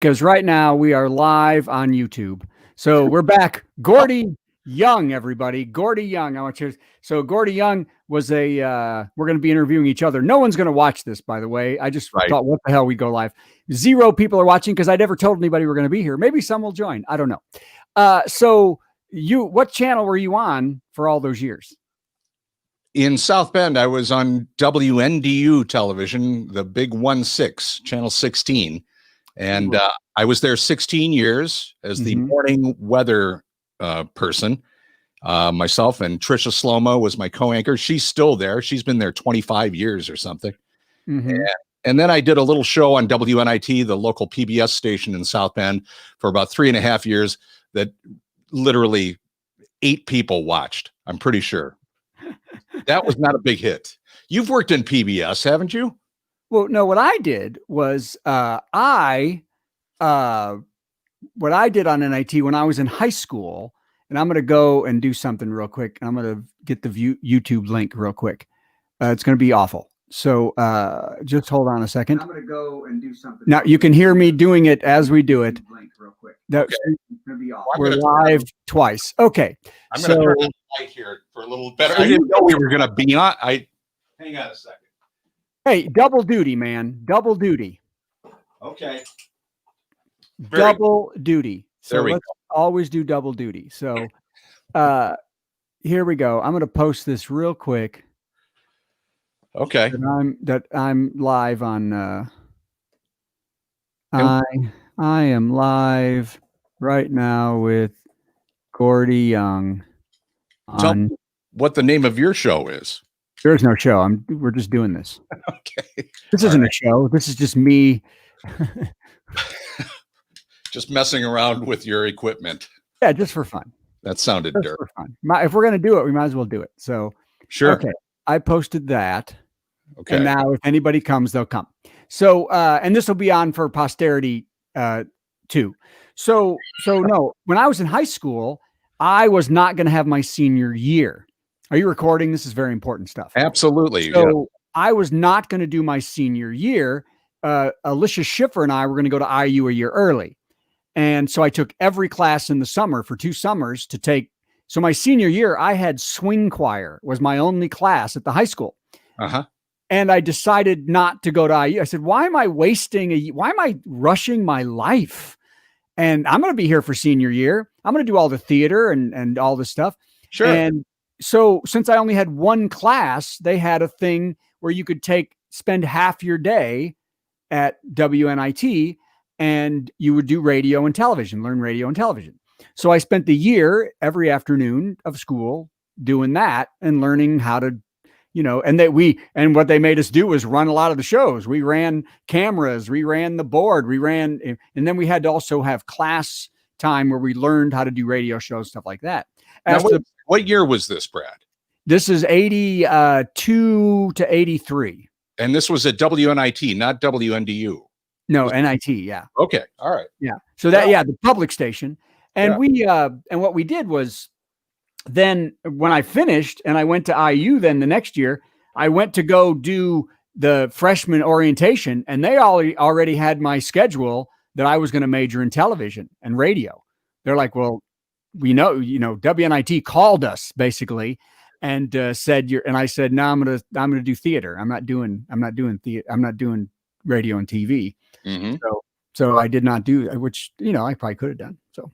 because right now we are live on YouTube. So we're back. Gordy Young, everybody. Gordy Young. I want you. So Gordy Young was a. We're going to be interviewing each other. No one's going to watch this, by the way. I just Right. thought, what the hell, we go live. 0 people are watching because I never told anybody we're going to be here. Maybe some will join. I don't know. So what channel were you on for all those years? In South Bend, I was on WNDU television, the big 1-6, channel 16. And I was there 16 years as the morning weather person. Myself and Trisha Slomo was my co-anchor. She's still there. She's been there 25 years or something. And then I did a little show on WNIT, the local PBS station in South Bend, for about 3.5 years that literally 8 people watched, I'm pretty sure. That was not a big hit. You've worked in PBS, haven't you? Well, no, what I did was what I did on NIT when I was in high school, and I'm going to go and do something real quick. I'm going to get the YouTube link real quick. It's going to be awful. So just hold on a second. I'm going to go and do something. Now you can hear me doing it as we do it. Real quick. That's going to be awful. We're live twice. Okay. I'm going to turn on the light here for a little better. I didn't know we were going to be on. Hang on a second. Hey, double duty, man. Double duty. Okay. Double duty. So there we let's always do double duty. So here we go. I'm going to post this real quick. Okay. That I'm live on I am live right now with Gordy Young. Tell me what the name of your show is. There's no show. We're just doing this. Okay. This isn't a show. This is just me. Just messing around with your equipment. Yeah, just for fun. That sounded dirt. For fun. If we're going to do it, we might as well do it. So, sure. Okay. I posted that. Okay. And now if anybody comes, they'll come. So, and this will be on for posterity too. So no, when I was in high school, I was not going to have my senior year. Are you recording? This is very important stuff. Absolutely. So I was not going to do my senior year. Alicia Schiffer and I were going to go to IU a year early. And so I took every class in the summer for 2 summers to take. So my senior year, I had swing choir was my only class at the high school. And I decided not to go to IU. I said, why am I rushing my life? And I'm going to be here for senior year. I'm going to do all the theater and all this stuff. Sure. And so since I only had 1 class, they had a thing where you could spend half your day at WNIT and you would do radio and television, learn radio and television. So I spent the year every afternoon of school doing that and learning how to, and what they made us do was run a lot of the shows. We ran cameras, we ran the board, and then we had to also have class time where we learned how to do radio shows, stuff like that. What year was this, Brad? This is 82 to 83. And this was at WNIT, not WNDU. No, NIT. Yeah. Okay. All right. Yeah. So the public station. And what we did was then when I finished and I went to IU, then the next year I went to go do the freshman orientation and they already had my schedule that I was going to major in television and radio. They're like, well, we know, WNIT called us basically and said and I said, no, I'm going to do theater. I'm not doing theater. I'm not doing radio and TV. So I did not do, which, I probably could have done. So.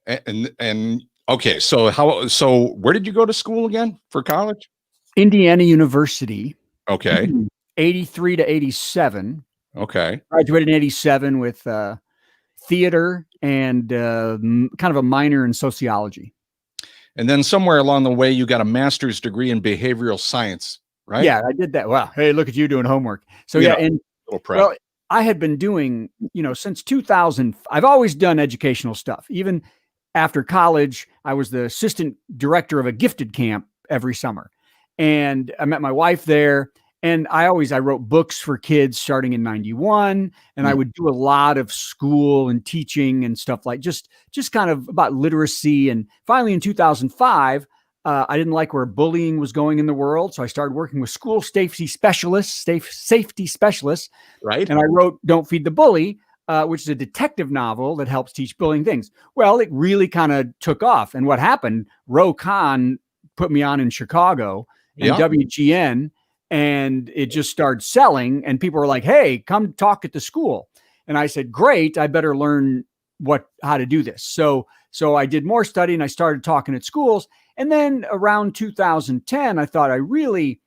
And okay. So where did you go to school again for college? Indiana University. Okay. 83 to 87. Okay. Graduated in 87 with theater and kind of a minor in sociology. And then somewhere along the way, you got a master's degree in behavioral science, right? Yeah, I did that. Wow. Hey, look at you doing homework. So and little prep. Well, I had been doing, since 2000, I've always done educational stuff. Even after college, I was the assistant director of a gifted camp every summer. And I met my wife there. And I wrote books for kids starting in 91. And I would do a lot of school and teaching and stuff like just kind of about literacy. And finally in 2005, I didn't like where bullying was going in the world. So I started working with school safety specialists. Right. And I wrote Don't Feed the Bully, which is a detective novel that helps teach bullying things. Well, it really kind of took off. And what happened, Ro Khan put me on in Chicago and WGN, and it just started selling. And people were like, hey, come talk at the school. And I said, great, I better learn how to do this. So I did more study and I started talking at schools. And then around 2010, I thought I really,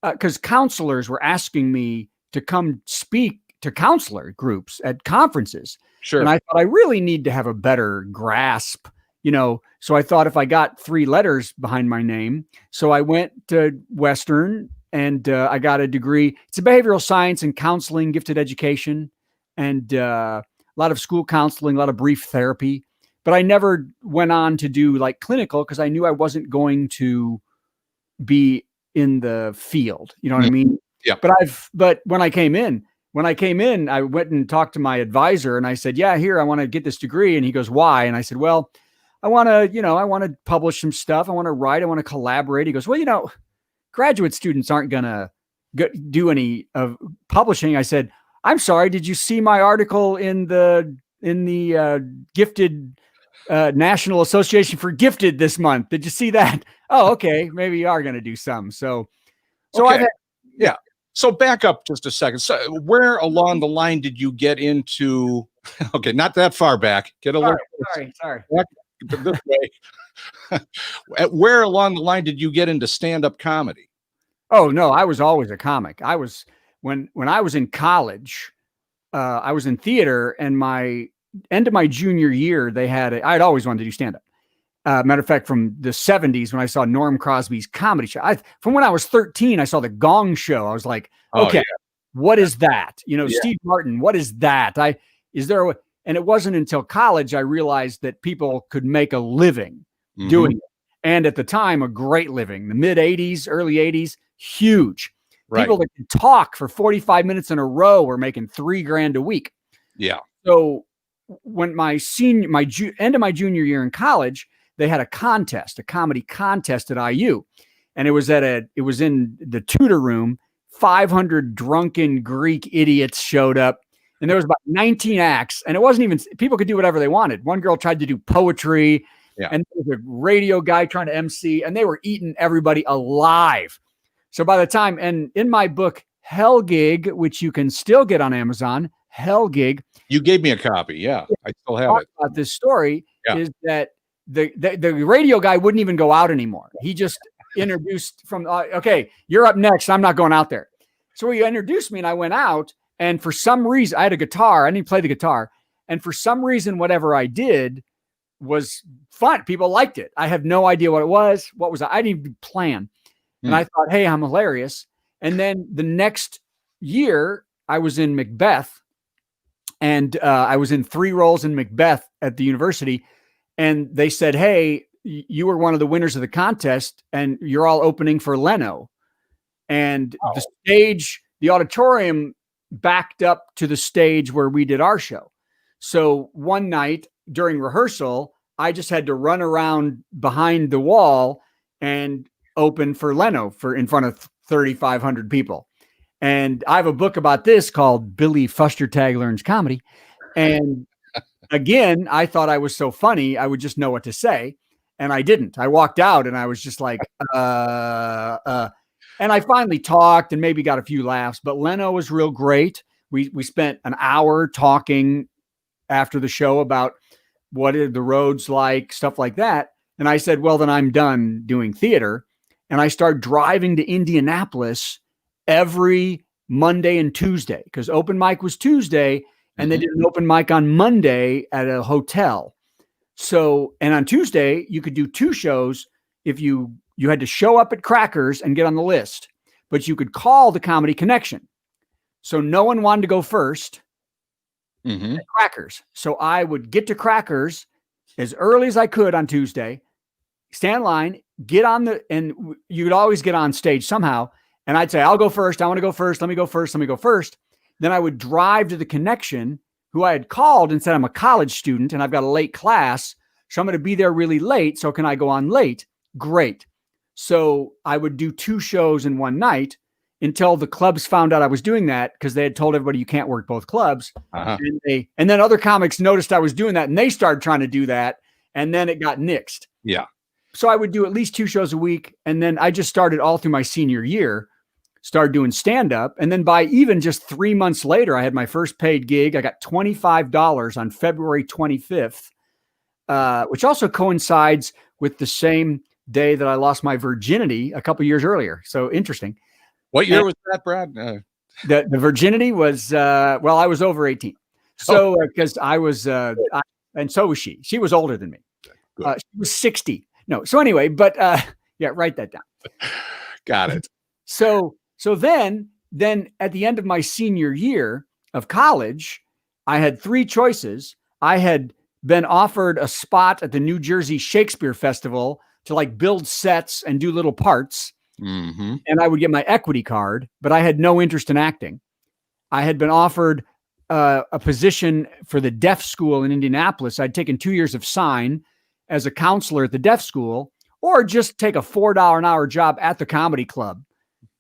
because counselors were asking me to come speak to counselor groups at conferences. Sure. And I thought I really need to have a better grasp, so I thought if I got 3 letters behind my name, so I went to Western and I got a degree. It's a behavioral science and counseling, gifted education, and a lot of school counseling, a lot of brief therapy. But I never went on to do like clinical because I knew I wasn't going to be in the field. You know what I mean? Yeah. But when I came in, I went and talked to my advisor and I said, yeah, here, I want to get this degree. And he goes, why? And I said, well, I want to publish some stuff. I want to write. I want to collaborate. He goes, well, graduate students aren't going to do any of publishing. I said, I'm sorry. Did you see my article in the Gifted National Association for Gifted this month? Did you see that? Oh, okay. Maybe you are going to do some. So okay. So back up just a second. So where along the line did you get into, okay, not that far back, get a little, sorry. Back this way. Where along the line did you get into stand-up comedy? Oh, no, I was always a comic. When I was in college, I was in theater, and my end of my junior year, I'd always wanted to do stand-up. Matter of fact, from the 70s, when I saw Norm Crosby's comedy show, from when I was 13, I saw the Gong Show. I was like, okay, what is that? Steve Martin, what is that? And it wasn't until college I realized that people could make a living doing it. And at the time, a great living. The mid 80s, early 80s, huge. Right. People that could talk for 45 minutes in a row were making $3,000 a week. Yeah. So when end of my junior year in college, they had a comedy contest at IU. And it was in the tutor room. 500 drunken Greek idiots showed up. And there was about 19 acts. And it wasn't even, people could do whatever they wanted. One girl tried to do poetry. Yeah. And there was a radio guy trying to MC. And they were eating everybody alive. So by the time, and in my book, Hell Gig, which you can still get on Amazon, Hell Gig. You gave me a copy. Yeah, I still have it. About this story is that the radio guy wouldn't even go out anymore. He just introduced okay, you're up next. I'm not going out there. So he introduced me and I went out, and for some reason I had a guitar. I didn't play the guitar. And for some reason, whatever I did was fun. People liked it. I have no idea what it was. What was I didn't even plan. And I thought, hey, I'm hilarious. And then the next year I was in Macbeth, and I was in 3 roles in Macbeth at the university. And they said, hey, you were one of the winners of the contest and you're all opening for Leno. And the auditorium backed up to the stage where we did our show. So one night during rehearsal, I just had to run around behind the wall and open for Leno in front of 3,500 people. And I have a book about this called Billy Fustertag Learns Comedy. And again, I thought I was so funny, I would just know what to say. And I didn't. I walked out and I was just like, and I finally talked and maybe got a few laughs, but Leno was real great. We spent an hour talking after the show about what are the roads like, stuff like that. And I said, well, then I'm done doing theater. And I started driving to Indianapolis every Monday and Tuesday, because open mic was Tuesday and they did an open mic on Monday at a hotel. So, and on Tuesday you could do 2 shows if you had to show up at Crackers and get on the list, but you could call the Comedy Connection. So no one wanted to go first at Crackers. So I would get to Crackers as early as I could on Tuesday, stand in line, and you would always get on stage somehow. And I'd say, I'll go first. I want to go first. Let me go first. Let me go first. Then I would drive to the Connection, who I had called and said, I'm a college student and I've got a late class. So I'm going to be there really late. So can I go on late? Great. So I would do 2 shows in one night. until the clubs found out I was doing that, because they had told everybody you can't work both clubs. Uh-huh. And then other comics noticed I was doing that, and they started trying to do that, and then it got nixed. Yeah. So I would do at least 2 shows a week, and then I just started all through my senior year, started doing stand-up, and then by even just 3 months later, I had my first paid gig. I got $25 on February 25th, which also coincides with the same day that I lost my virginity a couple years earlier. So interesting. What year was that, Brad? The virginity was, well, I was over 18. So, because I was, and so was she. She was older than me. She was 60. No. So anyway, but yeah, write that down. Got it. So then at the end of my senior year of college, I had 3 choices. I had been offered a spot at the New Jersey Shakespeare Festival to like build sets and do little parts. Mm-hmm. And I would get my equity card, but I had no interest in acting. I had been offered a position for the deaf school in Indianapolis. I'd taken 2 years of sign as a counselor at the deaf school, or just take a $4 an hour job at the comedy club.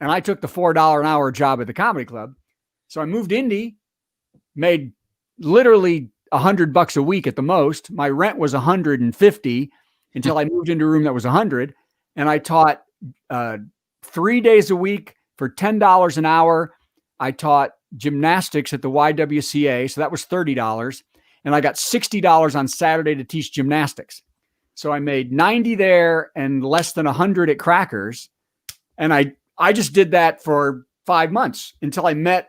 And I took the $4 an hour job at the comedy club. So I moved to Indy, made literally $100 a week at the most. My rent was $150 until I moved into a room that was $100. And I taught 3 days a week for $10 an hour. I taught gymnastics at the YWCA. So that was $30. And I got $60 on Saturday to teach gymnastics. So I made 90 there and less than 100 at Crackers. And I just did that for 5 months until I met,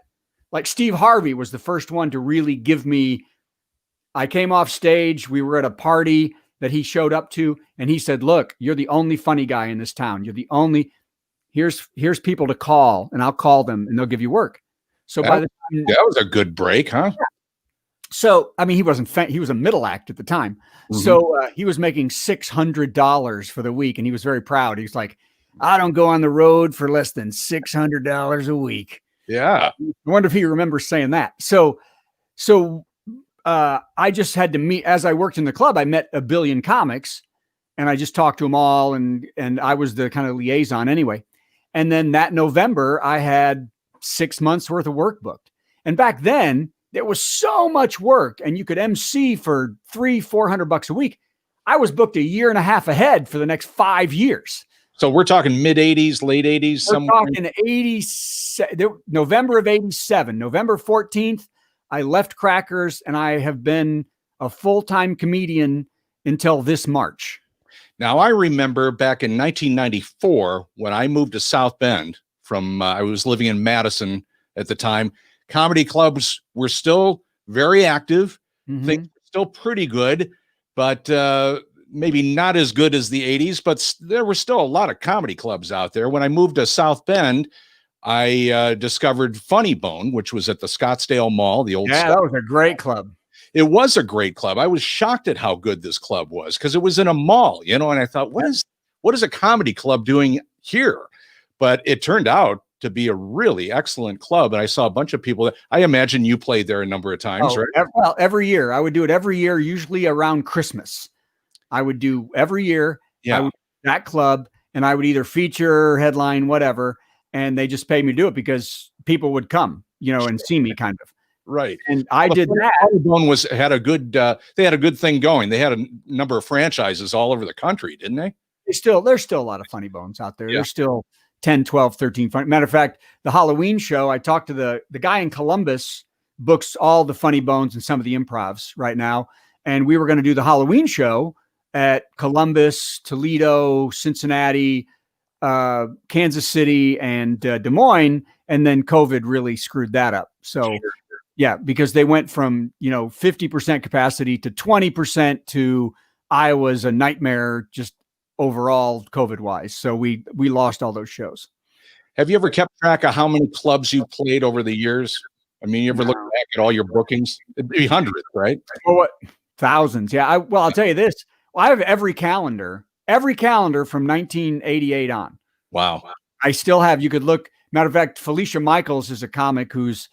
like, Steve Harvey was the first one to really give me, I came off stage. We were at a party that he showed up to, and he said, look, you're the only funny guy in this town. You're the only, here's people to call, and I'll call them and they'll give you work. So by the time, that was a good break, huh? Yeah. So, I mean, he was a middle act at the time. Mm-hmm. So he was making $600 for the week, and he was very proud. He's like, I don't go on the road for less than $600 a week. Yeah. I wonder if he remembers saying that. So I just had to meet, as I worked in the club, I met a billion comics, and I just talked to them all. And I was the kind of liaison anyway. And then that November, I had 6 months worth of work booked. And back then there was so much work, and you could MC for $300-400 a week. I was booked a year and a half ahead for the next 5 years. So we're talking mid 80s, late 80s. We're talking 87, November of 87, November 14th. I left Crackers, and I have been a full-time comedian until this March. Now, I remember back in 1994 when I moved to South Bend from, I was living in Madison at the time. Comedy clubs were still very active. Mm-hmm. Things were still pretty good, but maybe not as good as the 80s, but there were still a lot of comedy clubs out there. When I moved to South Bend, I discovered Funny Bone, which was at the Scottsdale Mall, the old that was a great club. It was a great club. I was shocked at how good this club was because it was in a mall, and I thought, what is a comedy club doing here? But it turned out to be a really excellent club. And I saw a bunch of people that I imagine you played there a number of times, right? Well, every year. I would do it every year, usually around Christmas. I would do every year. Yeah. I would do that club, and I would either feature, headline, whatever. And they just paid me to do it because people would come, and see me kind of. Right. And I did that. One had a good, they had a good thing going. They had a number of franchises all over the country, didn't they? There's still a lot of Funny Bones out there. Yeah. There's still 10, 12, 13 funny. Matter of fact, the Halloween show, I talked to the guy in Columbus, books all the Funny Bones and some of the improvs right now. And we were going to do the Halloween show at Columbus, Toledo, Cincinnati, Kansas City, and Des Moines. And then COVID really screwed that up. So yeah, because they went from, 50% capacity to 20% to Iowa's a nightmare just overall COVID wise. So we lost all those shows. Have you ever kept track of how many clubs you played over the years? I mean, you ever look back at all your bookings? It'd be hundreds, right? Oh, what? Thousands. Yeah. I'll tell you this. I have every calendar from 1988 on. Wow. I still have, you could look. Matter of fact, Felicia Michaels is a comic who's,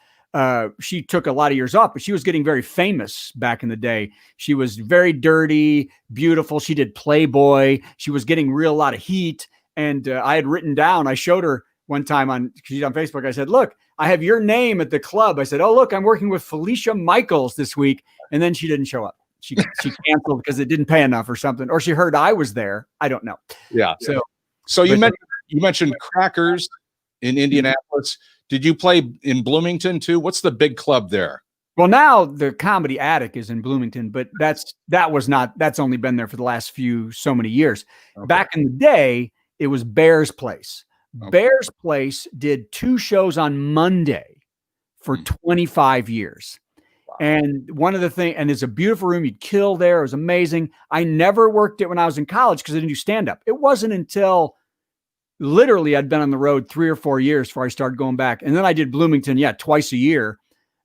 she took a lot of years off, but she was getting very famous back in the day. She was very dirty, beautiful. She did Playboy. She was getting a lot of heat. And I had written down, I showed her one time she's on Facebook. I said, look, I have your name at the club. I said, oh, look, I'm working with Felicia Michaels this week. And then she didn't show up. She canceled because it didn't pay enough or something, or she heard I was there. I don't know. Yeah. So you mentioned Crackers in Indianapolis. Did you play in Bloomington too? What's the big club there? Well, now the Comedy Attic is in Bloomington, but that's only been there for the last so many years. Okay. Back in the day, it was Bear's Place. Okay. Bear's Place did 2 shows on Monday for 25 years. Wow. And one of the things, and it's a beautiful room. You'd kill there. It was amazing. I never worked it when I was in college because I didn't do stand-up. It wasn't until literally I'd been on the road 3 or 4 years before I started going back. And then I did Bloomington, twice a year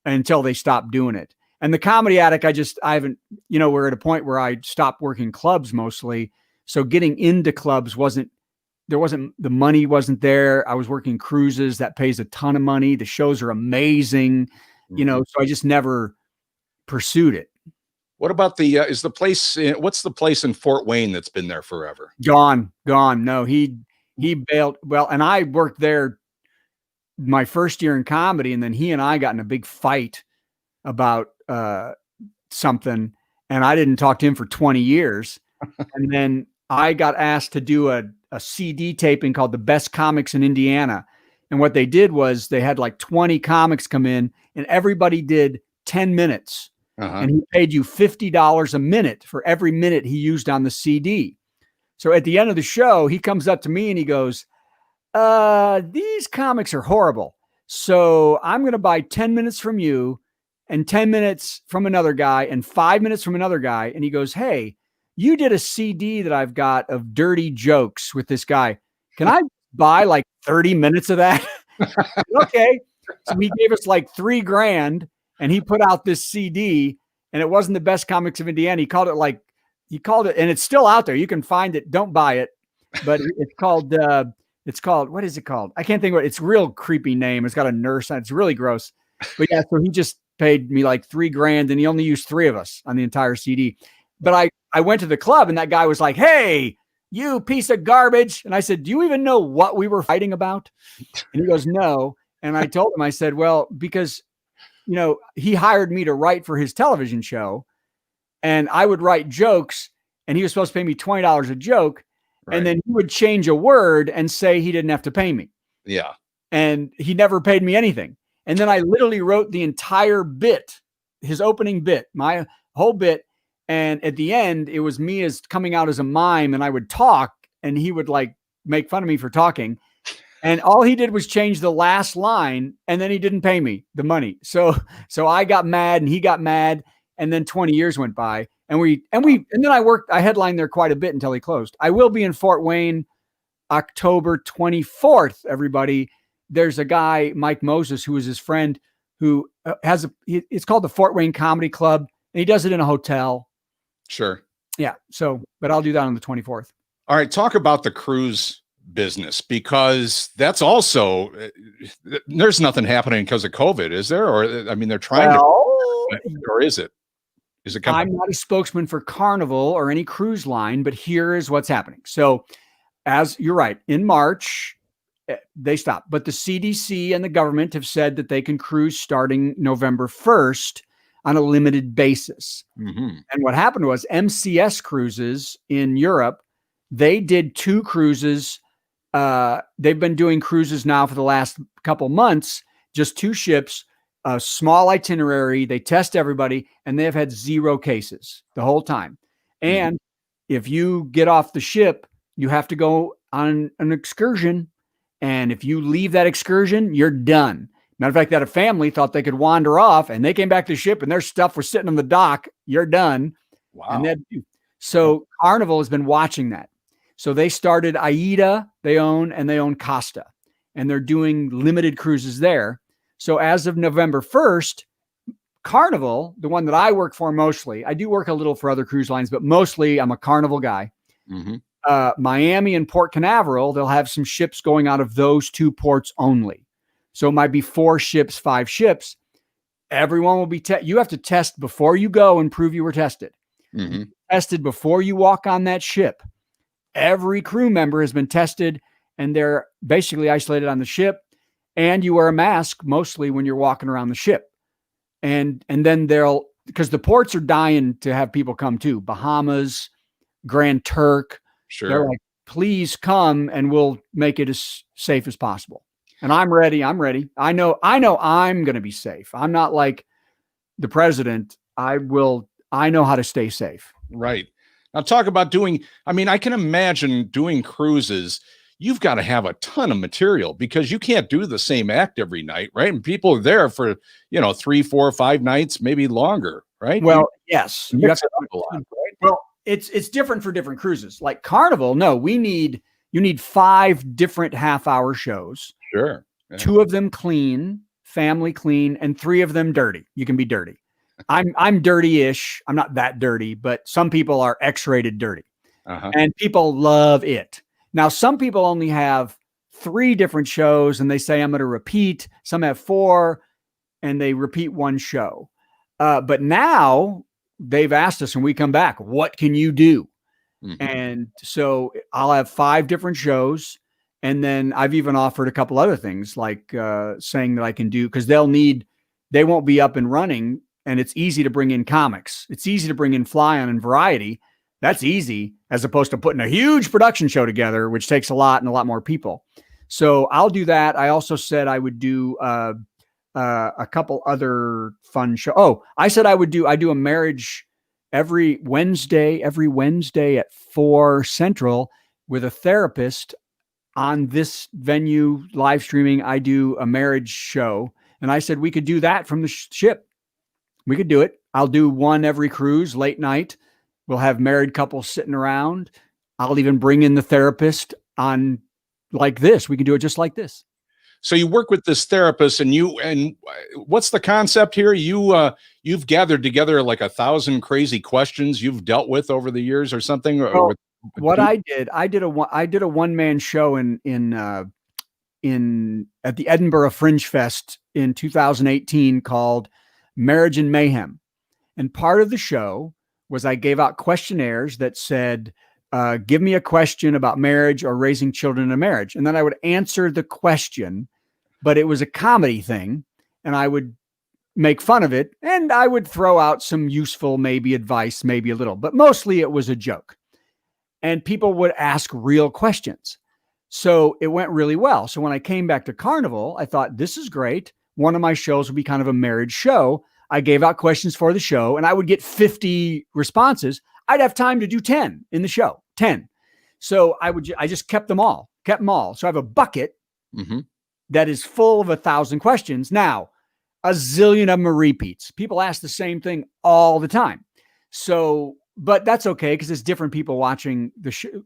until they stopped doing it. And the Comedy Attic, I haven't, we're at a point where I stopped working clubs mostly. So getting into clubs the money wasn't there. I was working cruises that pays a ton of money. The shows are amazing, so I just never pursued it. What about what's the place in Fort Wayne that's been there forever? Gone. No, he bailed. Well, and I worked there my first year in comedy, and then he and I got in a big fight about something, and I didn't talk to him for 20 years. And then I got asked to do a CD taping called The Best Comics in Indiana. And what they did was they had like 20 comics come in, and everybody did 10 minutes. And he paid you $50 a minute for every minute he used on the CD. So at the end of the show, he comes up to me and he goes, these comics are horrible. So I'm going to buy 10 minutes from you and 10 minutes from another guy and 5 minutes from another guy. And he goes, hey, you did a CD that I've got of dirty jokes with this guy. Can I buy like 30 minutes of that? Okay. So he gave us like $3,000 and he put out this CD, and it wasn't The Best Comics of Indiana. He called it, and it's still out there. You can find it. Don't buy it, but it's called, what is it called? I can't think of it. It's a real creepy name. It's got a nurse on it. It's really gross. But yeah, so he just paid me like $3,000, and he only used 3 of us on the entire CD. But I went to the club, and that guy was like, hey, you piece of garbage. And I said, do you even know what we were fighting about? And he goes, no. And I told him, I said, well, because, he hired me to write for his television show, and I would write jokes, and he was supposed to pay me $20 a joke. Right. And then he would change a word and say he didn't have to pay me. Yeah. And he never paid me anything. And then I literally wrote the entire bit, his opening bit, my whole bit. And at the end, it was me as coming out as a mime, and I would talk, and he would like make fun of me for talking. And all he did was change the last line, and then he didn't pay me the money. So I got mad, and he got mad, and then 20 years went by, and then I headlined there quite a bit until he closed. I will be in Fort Wayne October 24th, everybody. There's a guy, Mike Moses, who is his friend, who it's called the Fort Wayne Comedy Club, and he does it in a hotel. Sure. Yeah. But I'll do that on the 24th. All right. Talk about the cruise business, because that's also, there's nothing happening because of COVID, is there? Or, I mean, they're trying to, or is it? I'm not a spokesman for Carnival or any cruise line, but here is what's happening. So as you're right, in March, they stopped, but the CDC and the government have said that they can cruise starting November 1st on a limited basis. Mm-hmm. And what happened was MCS Cruises in Europe, they did 2 cruises. They've been doing cruises now for the last couple months, just 2 ships, a small itinerary. They test everybody, and they have had 0 cases the whole time. And if you get off the ship, you have to go on an excursion. And if you leave that excursion, you're done. Matter of fact, that a family thought they could wander off, and they came back to the ship and their stuff was sitting on the dock. You're done. Wow. So Carnival has been watching that. So they started AIDA, they own Costa, and they're doing limited cruises there. So as of November 1st, Carnival, the one that I work for mostly, I do work a little for other cruise lines, but mostly I'm a Carnival guy. Mm-hmm. Miami and Port Canaveral, they'll have some ships going out of those 2 ports only. So it might be 4 ships, 5 ships. Everyone will be you have to test before you go and prove you were tested. Mm-hmm. Tested before you walk on that ship. Every crew member has been tested, and they're basically isolated on the ship, and you wear a mask mostly when you're walking around the ship. And then they'll, because the ports are dying to have people come too. Bahamas, Grand Turk. Sure. They're like, please come and we'll make it as safe as possible. And I'm ready. I'm ready. I know I'm going to be safe. I'm not like the president. I know how to stay safe. Right. Now talk about doing, I mean, I can imagine doing cruises. You've got to have a ton of material because you can't do the same act every night, right? And people are there for, 3, 4, 5 nights, maybe longer, right? Well, yes. You mix it up a lot, right? Well, it's different for different cruises. Like Carnival, no, you need 5 different half-hour shows. Sure. Yeah. 2 of them clean, family clean, and 3 of them dirty. You can be dirty. I'm dirty-ish. I'm not that dirty, but some people are X-rated dirty. And people love it. Now, some people only have 3 different shows and they say, I'm going to repeat. Some have 4 and they repeat 1 show. But now they've asked us when we come back, what can you do? And so I'll have 5 different shows. And then I've even offered a couple other things like saying that I can do, because they won't be up and running. And it's easy to bring in comics. It's easy to bring in Fly On and Variety. That's easy, as opposed to putting a huge production show together, which takes a lot and a lot more people. So I'll do that. I also said I would do a couple other fun shows. Oh, I said I do a marriage every Wednesday at 4 Central with a therapist on this venue live streaming. I do a marriage show. And I said we could do that from the ship. We could do it. I'll do one every cruise, late night. We'll have married couples sitting around. I'll even bring in the therapist on like this. We can do it just like this. So you work with this therapist, and what's the concept here? You've gathered together like 1,000 crazy questions you've dealt with over the years or something. Well, what I did a one-man show at the Edinburgh Fringe Fest in 2018 called Marriage and Mayhem. And part of the show was I gave out questionnaires that said, give me a question about marriage or raising children in a marriage. And then I would answer the question, but it was a comedy thing. And I would make fun of it. And I would throw out some useful, maybe advice, maybe a little, but mostly it was a joke. And people would ask real questions. So it went really well. So when I came back to Carnival, I thought, this is great. One of my shows would be kind of a marriage show. I gave out questions for the show and I would get 50 responses. I'd have time to do 10 in the show, 10. So I just kept them all. So I have a bucket that is full of 1,000 questions. Now, a zillion of them are repeats. People ask the same thing all the time. So, but that's okay because it's different people watching the show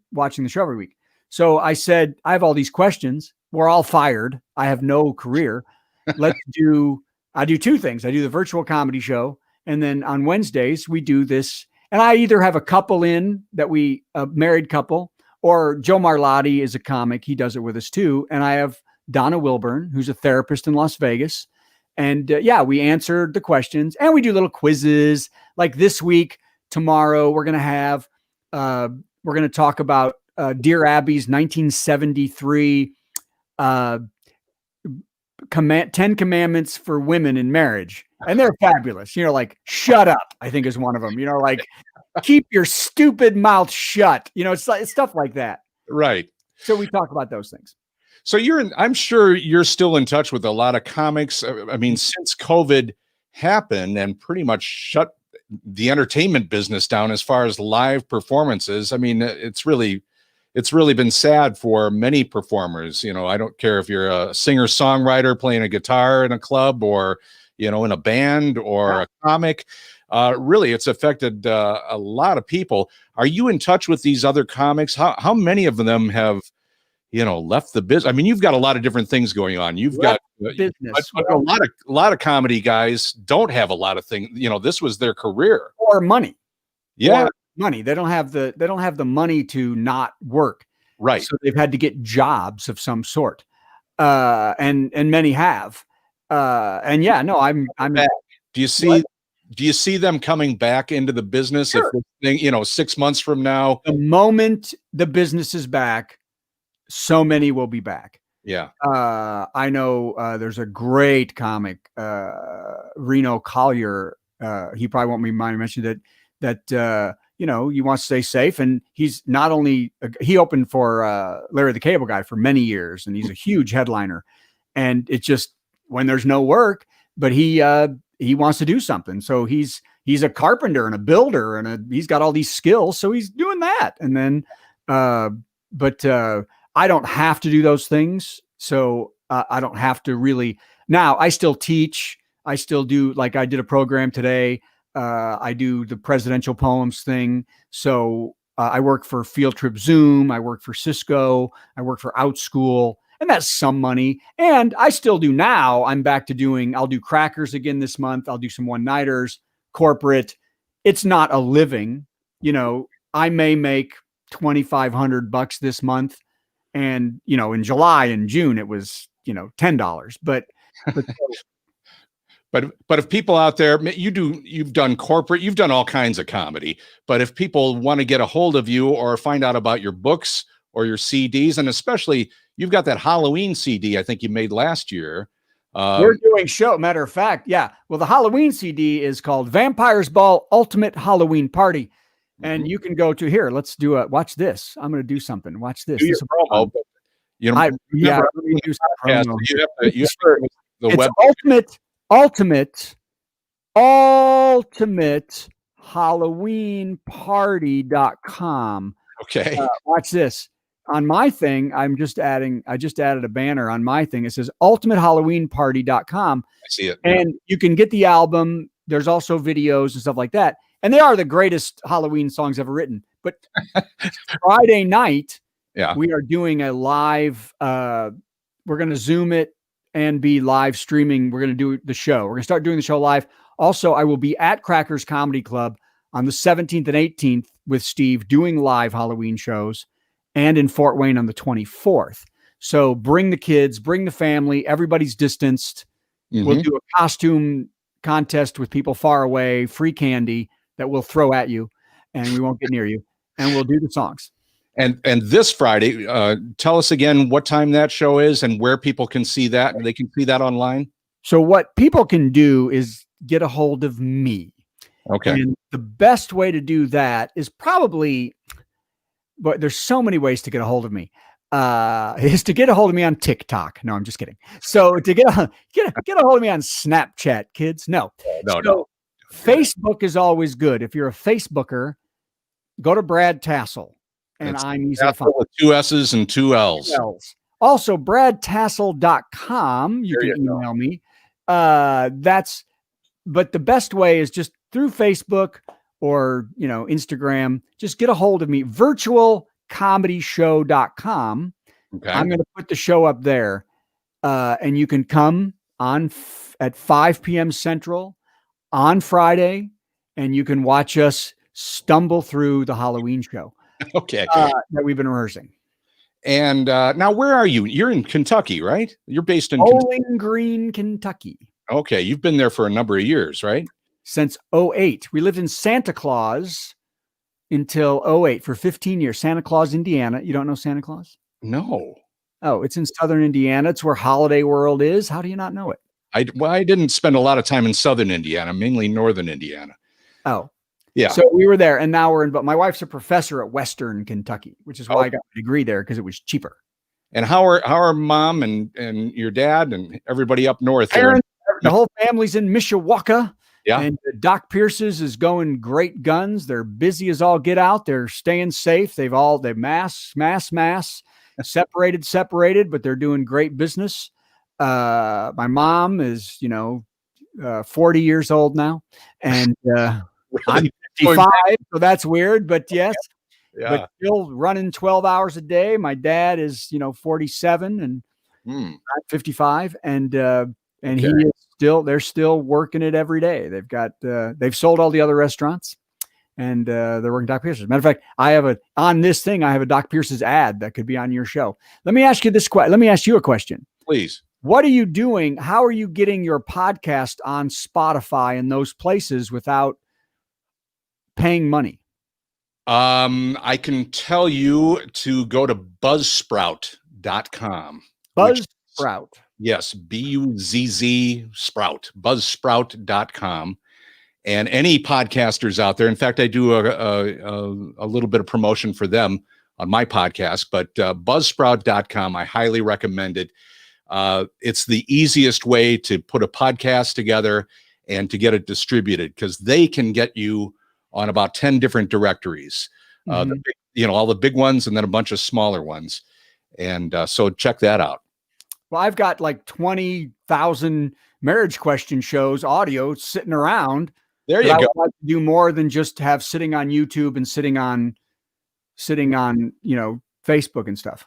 every week. So I said, I have all these questions. We're all fired. I have no career. I do 2 things. I do the virtual comedy show. And then on Wednesdays, we do this. And I either have a couple in that a married couple, or Joe Marlotti is a comic. He does it with us too. And I have Donna Wilburn, who's a therapist in Las Vegas. And we answered the questions and we do little quizzes. Like this week, tomorrow, we're going to talk about Dear Abby's 1973 10 commandments for women in marriage. And they're fabulous. Like shut up, I think is one of them, like keep your stupid mouth shut. It's stuff like that. Right. So we talk about those things. So I'm sure you're still in touch with a lot of comics. I mean, since COVID happened and pretty much shut the entertainment business down as far as live performances, I mean, it's really been sad for many performers. I don't care if you're a singer-songwriter playing a guitar in a club or, in a band or a comic. Really, it's affected a lot of people. Are you in touch with these other comics? How many of them have, left the business? I mean, you've got a lot of different things going on. You've got business. But a lot of comedy guys don't have a lot of things. This was their career or money. Yeah. Or money. They don't have the money to not work. Right. So they've had to get jobs of some sort. And many have. I'm back. Do you see them coming back into the business? Sure. If 6 months from now, the moment the business is back, so many will be back. Yeah. I know there's a great comic, Reno Collier. He probably won't be mind to mention that you want to stay safe, and he's not only he opened for Larry the Cable Guy for many years, and he's a huge headliner. And it's just when there's no work, but he wants to do something, so he's a carpenter and a builder, and he's got all these skills, so he's doing that. And then, but I don't have to do those things. So I don't have to really. Now I still teach. I still do, like I did a program today. I do the presidential poems thing. So I work for Field Trip Zoom. I work for Cisco. I work for OutSchool, and that's some money. And I still do now. I'm back to I'll do crackers again this month. I'll do some one-nighters, corporate. It's not a living. I may make $2,500 this month. And, in July and June, it was, $10, but if people out there, you've done corporate, you've done all kinds of comedy, but if people want to get a hold of you or find out about your books or your CDs, and especially you've got that Halloween CD, I think you made last year. We're doing show. Matter of fact. Yeah. Well, the Halloween CD is called Vampires Ball Ultimate Halloween Party. And you can go to here. Let's watch this. I'm going to do something. Watch this. Do your promo, but, let me do some promo. You have the it's web. ultimate HalloweenParty.com. Okay. Watch this. On my thing, I just added a banner on my thing. It says ultimatehalloweenparty.com. I see it. And you can get the album. There's also videos and stuff like that. And they are the greatest Halloween songs ever written. But Friday night, we are doing a live, we're going to Zoom it and be live streaming. We're going to do the show. We're going to start doing the show live. Also, I will be at Crackers Comedy Club on the 17th and 18th with Steve doing live Halloween shows, and in Fort Wayne on the 24th. So bring the kids, bring the family, everybody's distanced. We'll do a costume contest with people far away, free candy that we'll throw at you, and we won't get near you, and we'll do the songs. And this Friday, tell us again what time that show is and where people can see that. They can see that online. So what people can do is get a hold of me. Okay. And the best way to do that is probably, but there's so many ways to get a hold of me. Is to get a hold of me on TikTok. No, I'm just kidding. So to get a hold of me on Snapchat, kids. No. Facebook is always good. If you're a Facebooker, go to Brad Tassel. And I'm easy to find. With 2 S's and 2 L's. Also, bradtassel.com. You can email me. But the best way is just through Facebook or, Instagram. Just get a hold of me. virtualcomedyshow.com. Okay. I'm going to put the show up there. And you can come on at 5 p.m. Central on Friday, and you can watch us stumble through the Halloween show. Okay. That we've been rehearsing. And now where are you? You're in Kentucky, right? You're based in Bowling Green, Kentucky. Okay. You've been there for a number of years, right? Since 2008. We lived in Santa Claus until 2008 for 15 years. Santa Claus, Indiana. You don't know Santa Claus? No. Oh, it's in southern Indiana. It's where Holiday World is. How do you not know it? I didn't spend a lot of time in southern Indiana, mainly northern Indiana. Oh. Yeah. So we were there, and now but my wife's a professor at Western Kentucky, which is why I got my degree there, because it was cheaper. And how are mom and your dad and everybody up north? The whole family's in Mishawaka. Yeah. And Doc Pierce's is going great guns. They're busy as all get out. They're staying safe. They've mass, separated, but they're doing great business. My mom is, 40 years old now, and I'm 55, so that's weird, but yes, but still running 12 hours a day. My dad is, 47 and I'm 55, and he is they're still working it every day. They've sold all the other restaurants, and they're working Doc Pierce's. Matter of fact, I have a Doc Pierce's ad that could be on your show. Let me ask you a question. Please. What are you doing? How are you getting your podcast on Spotify and those places without paying money? I can tell you to go to buzzsprout.com. Buzzsprout. Yes, Buzz Sprout, buzzsprout.com. And any podcasters out there, in fact, I do a little bit of promotion for them on my podcast, but buzzsprout.com, I highly recommend it. It's the easiest way to put a podcast together and to get it distributed, because they can get you on about 10 different directories, all the big ones and then a bunch of smaller ones. And so check that out. Well, I've got like 20,000 marriage question shows, audio sitting around. There you go. I would like to do more than just have sitting on YouTube and sitting on, Facebook and stuff.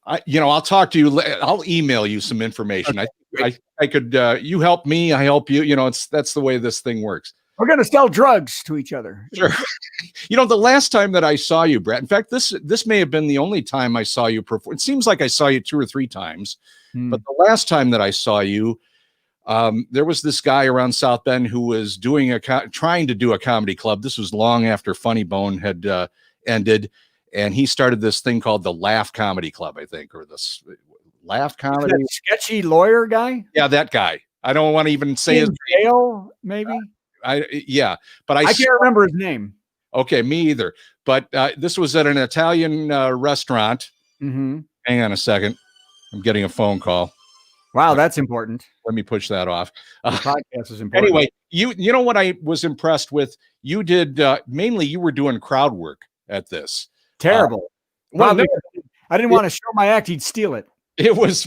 I'll talk to you. I'll email you some information. Okay, I could, you help me, I help you. That's the way this thing works. We're going to sell drugs to each other. Sure. The last time that I saw you, Brett, in fact, this may have been the only time I saw you perform. It seems like I saw you 2 or 3 times, but the last time that I saw you, there was this guy around South Bend who was trying to do a comedy club. This was long after Funny Bone had ended, and he started this thing called the Laugh Comedy Club, I think, or this Laugh Comedy. That sketchy lawyer guy? Yeah, that guy. I don't want to even say his jail, maybe. But I can't remember his name. Okay, me either. But this was at an Italian restaurant. Mm-hmm. Hang on a second. I'm getting a phone call. Wow, that's important. Let me push that off. The podcast is important. Anyway, you know what I was impressed with? You did mainly you were doing crowd work at this. Terrible. I didn't want to show my act. He'd steal it. It was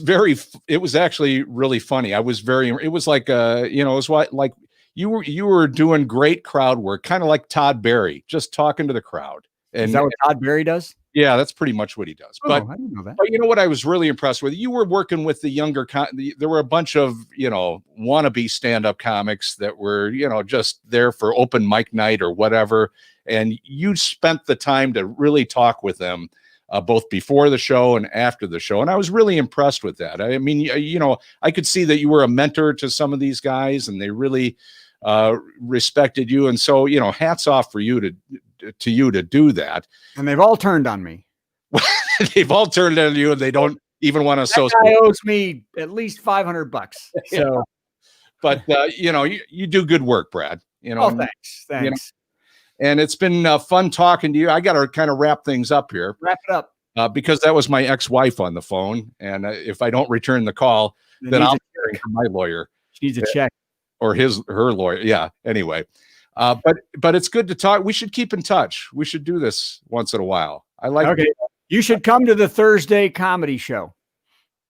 actually really funny. It was like it was like you were doing great crowd work, kind of like Todd Barry, just talking to the crowd. And is that what Todd Barry does? Yeah, that's pretty much what he does. I didn't know that. But you know what I was really impressed with? You were working with the younger, there were a bunch of, wannabe stand-up comics that were, just there for open mic night or whatever. And you spent the time to really talk with them, both before the show and after the show. And I was really impressed with that. I mean, I could see that you were a mentor to some of these guys, and they really respected you. And so, hats off for you to do that. And they've all turned on me. They've all turned on you, and they don't even want to associate. That guy owes me at least $500. So, yeah. But you do good work, Brad. Thanks. And it's been fun talking to you. I got to kind of wrap things up here. Wrap it up. Because that was my ex-wife on the phone, and if I don't return the call, then I'll hear from my lawyer. She needs a check. Or her lawyer. Yeah. Anyway, but it's good to talk. We should keep in touch. We should do this once in a while. I like. Okay. You should come to the Thursday comedy show.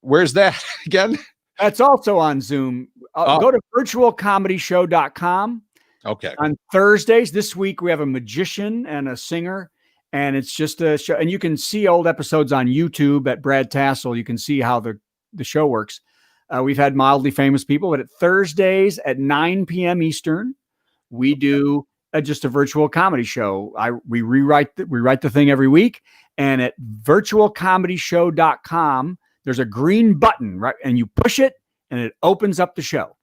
Where's that again? That's also on Zoom. Go to virtualcomedyshow.com. Okay. On Thursdays this week, we have a magician and a singer, and it's just a show. And you can see old episodes on YouTube at Brad Tassel. You can see how the show works. We've had mildly famous people, but at Thursdays at 9 p.m. Eastern, we do just a virtual comedy show. We rewrite the thing every week, and at virtualcomedyshow.com, there's a green button, right? And you push it, and it opens up the show.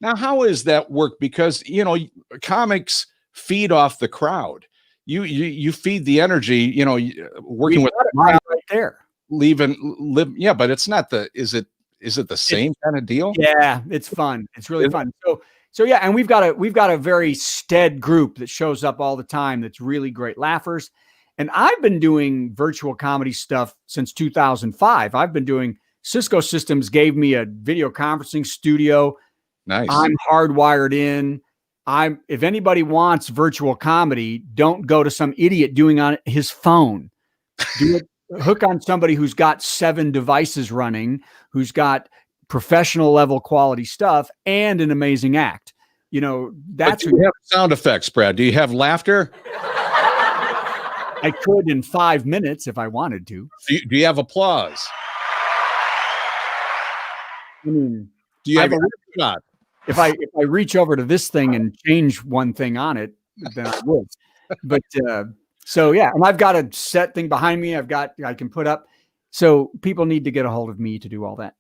Now, how is that work? Because comics feed off the crowd. You feed the energy. Working with right there. Yeah, but it's not Is it the same kind of deal? Yeah, it's fun. It's really fun. So yeah, and we've got a very stead group that shows up all the time. That's really great laughers. And I've been doing virtual comedy stuff since 2005. I've been doing Cisco Systems gave me a video conferencing studio. Nice. I'm hardwired in. If anybody wants virtual comedy, don't go to some idiot doing on his phone. Do it. Hook on somebody who's got 7 devices running, who's got professional level quality stuff and an amazing act. That's do you have sound effects, Brad. Do you have laughter? I could in 5 minutes if I wanted to. Do you have applause? I mean, do you have a shot? If I reach over to this thing and change one thing on it, then I would. But so yeah, and I've got a set thing behind me. I can put up. So people need to get a hold of me to do all that.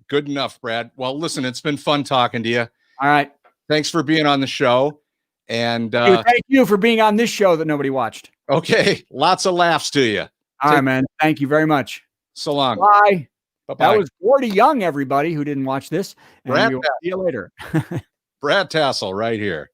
Good enough, Brad. Well, listen, it's been fun talking to you. All right. Thanks for being on the show. And thank you for being on this show that nobody watched. Okay, lots of laughs to you. All right, man. Thank you very much. So long. Bye. Bye-bye. That was Gordy Young, everybody who didn't watch this. And Brad we'll see you later. Brad Tassel right here.